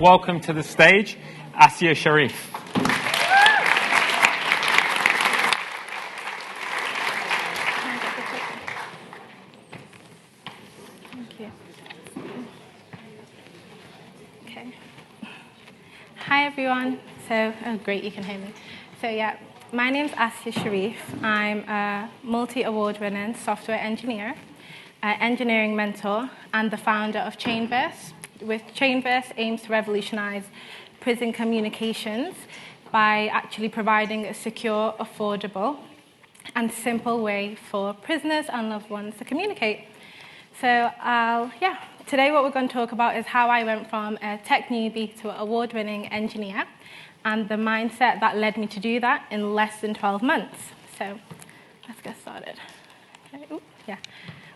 welcome to the stage Asia Sharif. Hi everyone. Great, you can hear me. My name's Asia Sharif. I'm a multi-award-winning software engineer, engineering mentor, and the founder of Chainverse. With Chainverse aims to revolutionize prison communications by actually providing a secure, affordable, and simple way for prisoners and loved ones to communicate. Today what we're going to talk about is how I went from a tech newbie to an award-winning engineer and the mindset that led me to do that in less than 12 months. So let's get started. Okay.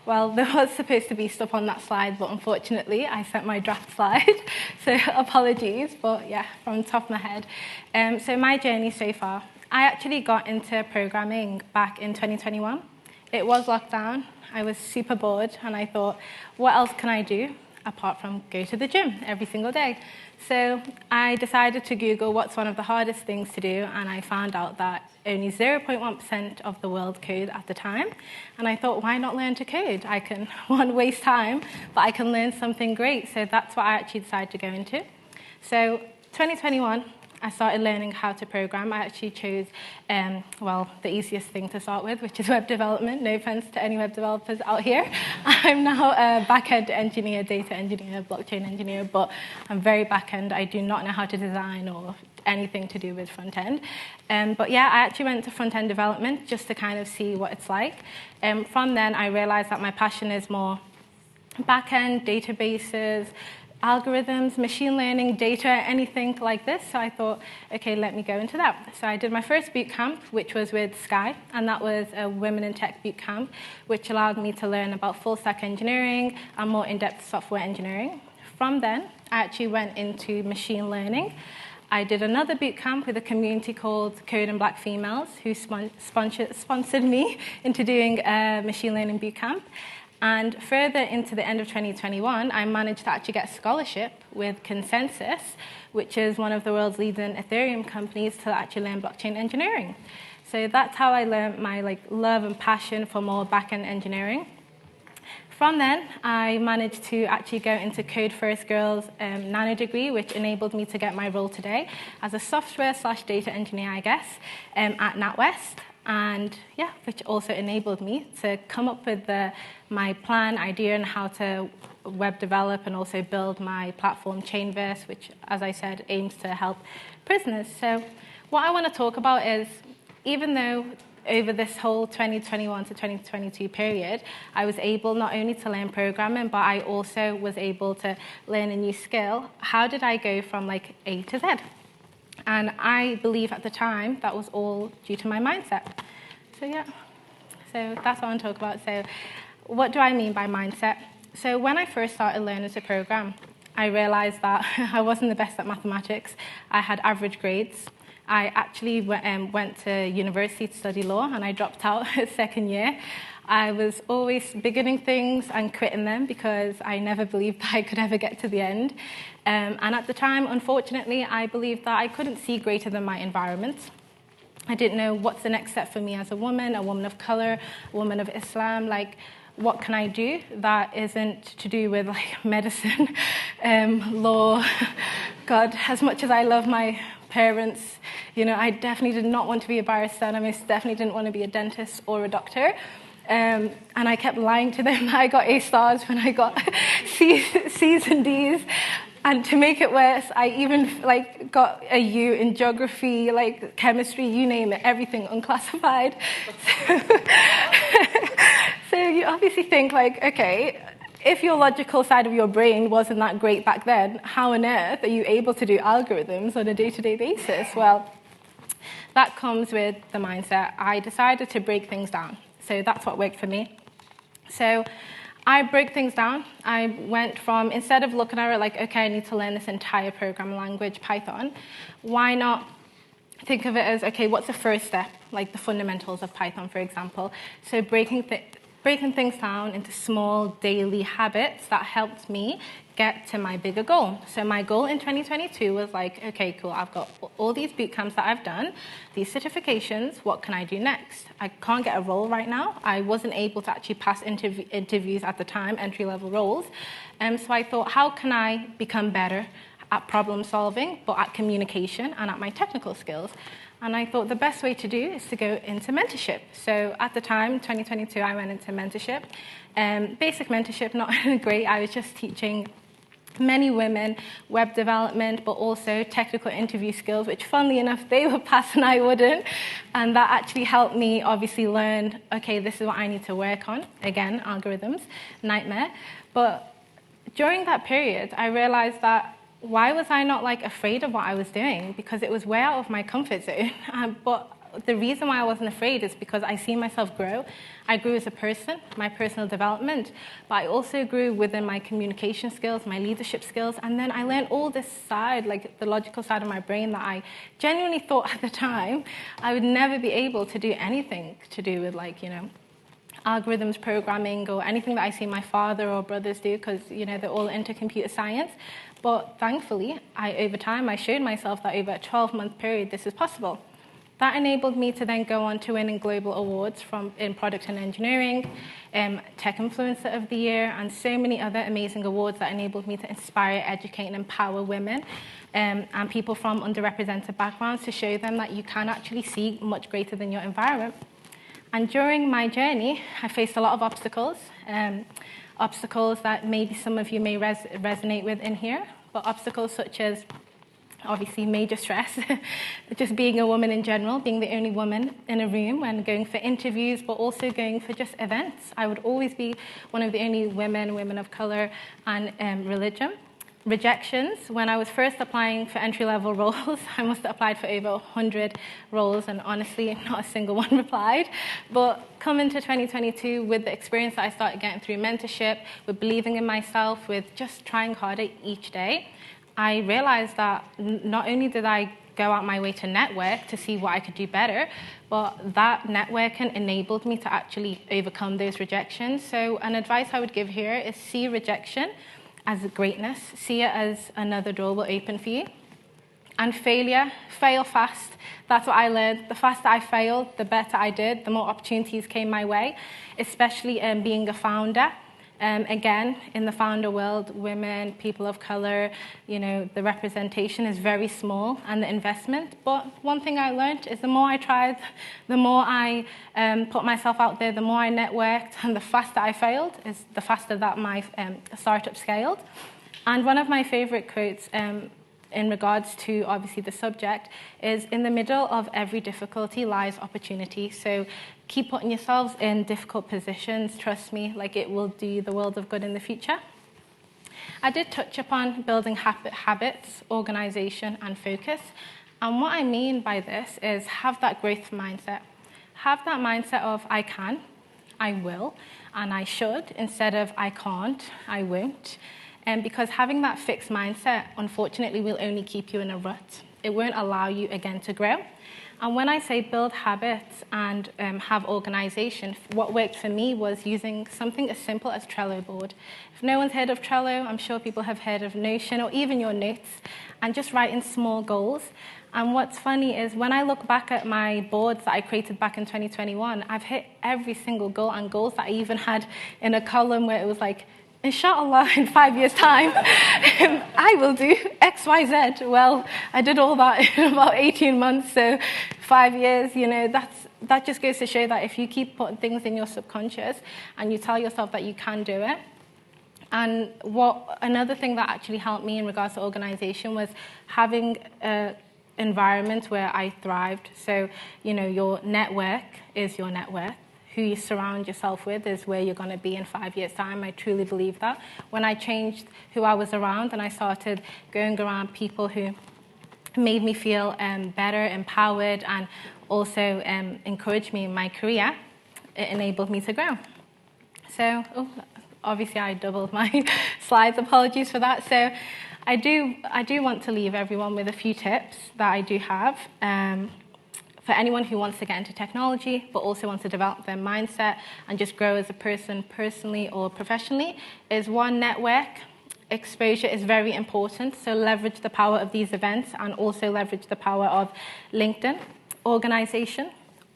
Well, there was supposed to be stuff on that slide, but unfortunately I sent my draft slide, so apologies, but yeah, from the top of my head. So my journey so far, I actually got into programming back in 2021. It was lockdown. I was super bored, and I thought, what else can I do apart from go to the gym every single day? So I decided to Google what's one of the hardest things to do, and I found out that only 0.1% of the world code at the time. And I thought, why not learn to code? I can, one, waste time, but I can learn something great. So that's what I actually decided to go into. So 2021, I started learning how to program. I actually chose, the easiest thing to start with, which is web development. No offense to any web developers out here. I'm now a back-end engineer, data engineer, blockchain engineer, but I'm very back-end. I do not know how to design or anything to do with front-end. I actually went to front-end development just to kind of see what it's like. From then, I realized that my passion is more back-end, databases, algorithms, machine learning, data, anything like this. So I thought, okay, let me go into that. So I did my first boot camp, which was with Sky, and that was a Women in Tech boot camp, which allowed me to learn about full-stack engineering and more in-depth software engineering. From then, I actually went into machine learning. I did another boot camp with a community called Code and Black Females, who sponsored me into doing a machine learning boot camp. And further into the end of 2021, I managed to actually get a scholarship with Consensus, which is one of the world's leading Ethereum companies, to actually learn blockchain engineering. So that's how I learned my love and passion for more back-end engineering. From then, I managed to actually go into Code First Girls nano degree, which enabled me to get my role today as a software/data engineer, I guess, at NatWest. And yeah, which also enabled me to come up with my plan, idea, and how to web develop and also build my platform, Chainverse, which, as I said, aims to help prisoners. So what I want to talk about is, even though over this whole 2021 to 2022 period, I was able not only to learn programming, but I also was able to learn a new skill, how did I go from A to Z? And I believe at the time that was all due to my mindset. So that's what I want to talk about. So what do I mean by mindset? So when I first started learning to program, I realized that I wasn't the best at mathematics. I had average grades. I actually went to university to study law, and I dropped out second year. I was always beginning things and quitting them because I never believed that I could ever get to the end. And at the time, unfortunately, I believed that I couldn't see greater than my environment. I didn't know what's the next step for me as a woman of color, a woman of Islam. What can I do that isn't to do with medicine, law? God, as much as I love my parents, I definitely did not want to be a barrister, and I most definitely didn't want to be a dentist or a doctor. And I kept lying to them that I got A stars when I got C's and D's. And to make it worse, I even got a U in geography, chemistry, you name it, everything unclassified. So you obviously think okay, if your logical side of your brain wasn't that great back then, how on earth are you able to do algorithms on a day-to-day basis? Well, that comes with the mindset. I decided to break things down. So that's what worked for me. So I broke things down. I went from, instead of looking at it okay, I need to learn this entire programming language, Python, why not think of it as, okay, what's the first step? The fundamentals of Python, for example. So breaking breaking things down into small daily habits that helped me get to my bigger goal. So my goal in 2022 was like, okay, cool, I've got all these boot camps that I've done, these certifications, what can I do next? I can't get a role right now. I wasn't able to actually pass interviews at the time, entry-level roles. So I thought, how can I become better at problem solving, but at communication and at my technical skills? And I thought the best way to do is to go into mentorship. So at the time, 2022, I went into mentorship. Basic mentorship, not great. I was just teaching many women web development, but also technical interview skills, which funnily enough, they would pass and I wouldn't. And that actually helped me obviously learn, okay, this is what I need to work on. Again, algorithms, nightmare. But during that period, I realized that why was I not like afraid of what I was doing? Because it was way out of my comfort zone. But the reason why I wasn't afraid is because I see myself grow. I grew as a person, my personal development, but I also grew within my communication skills, my leadership skills, and then I learned all this side, like the logical side of my brain that I genuinely thought at the time I would never be able to do anything to do with, like, you know, algorithms, programming, or anything that I see my father or brothers do, because, you know, they're all into computer science. But thankfully, over time, I showed myself that over a 12-month period, this is possible. That enabled me to then go on to winning global awards in product and engineering, Tech Influencer of the Year, and so many other amazing awards that enabled me to inspire, educate, and empower women and people from underrepresented backgrounds to show them that you can actually see much greater than your environment. And during my journey, I faced a lot of obstacles, obstacles that maybe some of you may resonate with in here, but obstacles such as obviously major stress, just being a woman in general, being the only woman in a room when going for interviews, but also going for just events. I would always be one of the only women of color, and religion. Rejections. When I was first applying for entry-level roles, I must have applied for over 100 roles, and honestly, not a single one replied. But coming to 2022, with the experience that I started getting through mentorship, with believing in myself, with just trying harder each day, I realized that not only did I go out my way to network to see what I could do better, but that networking enabled me to actually overcome those rejections. So an advice I would give here is see rejection as greatness. See it as another door will open for you. And failure, fail fast. That's what I learned. The faster I failed, the better I did, the more opportunities came my way, especially being a founder. Again, in the founder world, women, people of color, you know, the representation is very small and the investment. But one thing I learned is the more I tried, the more I put myself out there, the more I networked, and the faster I failed is the faster that my startup scaled. And one of my favorite quotes in regards to obviously the subject is, in the middle of every difficulty lies opportunity. So keep putting yourselves in difficult positions. Trust me, like, it will do the world of good in the future. I did touch upon building habits, organization, and focus. And what I mean by this is have that growth mindset. Have that mindset of I can, I will, and I should, instead of I can't, I won't. Because having that fixed mindset, unfortunately, will only keep you in a rut. It won't allow you, again, to grow. And when I say build habits and have organization, what worked for me was using something as simple as Trello board. If no one's heard of Trello, I'm sure people have heard of Notion or even your notes, and just writing small goals. And what's funny is when I look back at my boards that I created back in 2021, I've hit every single goal and goals that I even had in a column where it was like, inshallah, in 5 years' time, I will do X, Y, Z. Well, I did all that in about 18 months, so 5 years, you know, that just goes to show that if you keep putting things in your subconscious and you tell yourself that you can do it. And another thing that actually helped me in regards to organization was having an environment where I thrived. So, you know, your network is your net worth. Who you surround yourself with is where you're going to be in 5 years' time. I truly believe that. When I changed who I was around and I started going around people who made me feel better, empowered, and also encouraged me in my career, it enabled me to grow. So, obviously I doubled my slides. Apologies for that. So I do want to leave everyone with a few tips that I do have. for anyone who wants to get into technology, but also wants to develop their mindset and just grow as a person personally or professionally, is one, network. Exposure is very important, so leverage the power of these events and also leverage the power of LinkedIn. Organization.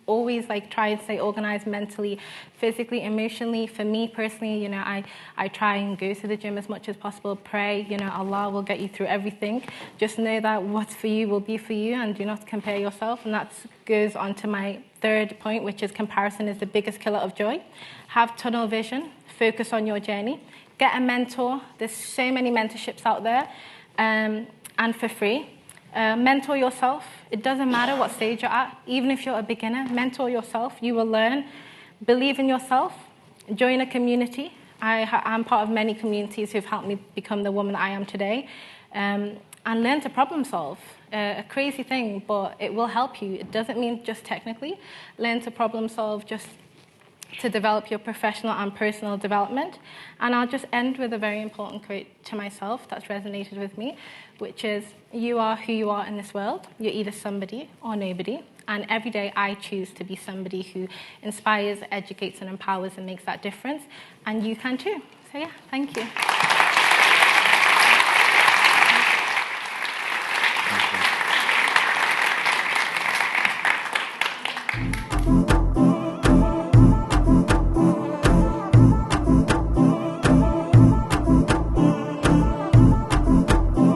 Always try and stay organized mentally, physically, emotionally. For me personally, I try and go to the gym as much as possible, pray, Allah will get you through everything. Just know that what's for you will be for you, and do not compare yourself. And that goes on to my third point, which is comparison is the biggest killer of joy. Have tunnel vision, focus on your journey. Get a mentor. There's so many mentorships out there, and for free. Mentor yourself. It doesn't matter what stage you're at. Even if you're a beginner, mentor yourself. You will learn. Believe in yourself. Join a community. I'm part of many communities who've helped me become the woman I am today. And learn to problem solve. A crazy thing, but it will help you. It doesn't mean just technically. Learn to problem solve just to develop your professional and personal development. And I'll just end with a very important quote to myself that's resonated with me, which is, you are who you are in this world. You're either somebody or nobody. And every day I choose to be somebody who inspires, educates, and empowers and makes that difference. And you can too. So yeah, thank you. Thank you.